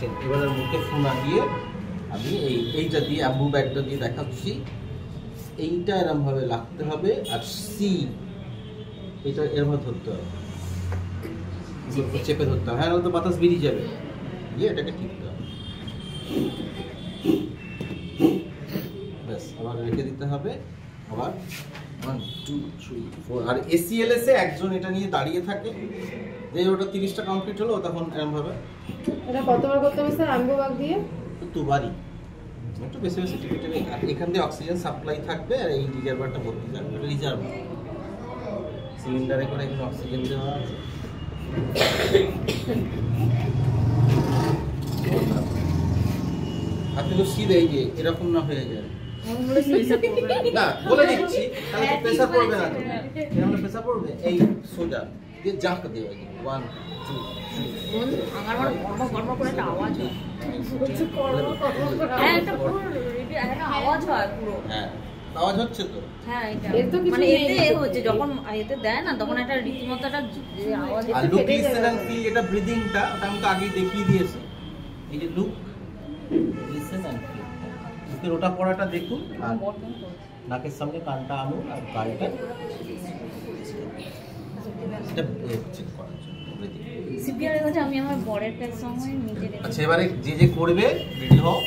10। এবার মুখে ফু না দিয়ে আমি এইটা দিয়ে আম্বু ব্যাগটা দিয়ে দেখাচ্ছি। এইটা এরকম ভাবে লাগতে হবে, আর সি এটা এরকম ধরতে হবে, চেপে ধরতে হবে। হ্যাঁ, তো বাতাস বেরিয়ে যাবে। দিয়ে এটাকে টিপতে হবে, ব্যাস। আবার রেখে দিতে হবে। আবার 1 2 3 4। আর এসিএলএস এ একজন এটা নিয়ে দাঁড়িয়ে থাকে, যে ওটা 30টা কমপ্লিট হলো তখন এরকম ভাবে। এটা কতবার করতে হবে স্যার আম্বু ব্যাগ দিয়ে? দুবারই, একটু বেশি বেশি টিপে টিপে। আর এখান দিয়ে অক্সিজেন সাপ্লাই থাকবে, আর এই রিজার্ভারটা ভর্তি থাকবে। রিজার্ভ সিলিন্ডারে করে এখানে অক্সিজেন দেওয়া আছে। আপনি তো সিধে এই যে এরকম না হয়ে যায় না, বলে দিচ্ছি, তাহলে তো প্রেসার পড়বে না। এরকম প্রেসার পড়বে, এই সোজা দিয়ে জাঁক দেওয়া। 1 2 3 আমার বড় গর্ব করে একটা আওয়াজ হয়। হ্যাঁ, এটা পুরো একটা আওয়াজ হয় পুরো। হ্যাঁ, আওয়াজ হচ্ছে তো। হ্যাঁ, এটা মানে এতে হচ্ছে যখন এতে দেয় না, তখন একটা রীতিমতো একটা আওয়াজ আর লুক, লিসেন এন্ড ফিল, এটা ব্রিদিংটা ওটা আমি তো আগেই দেখিয়ে দিয়েছি। এই যে লুক, লিসেন এন্ড ফিল, মুখের ওটা পড়াটা দেখুন, আর নাকের সামনে কানটা আনুন, আর গাড়িটা এটা চেক করার জন্য ব্রিদিং। সিপিআর এর কাছে আমি আমার বরের কাছে সময় নিজের। আচ্ছা, এবারে যে যে করবে রেডি হও।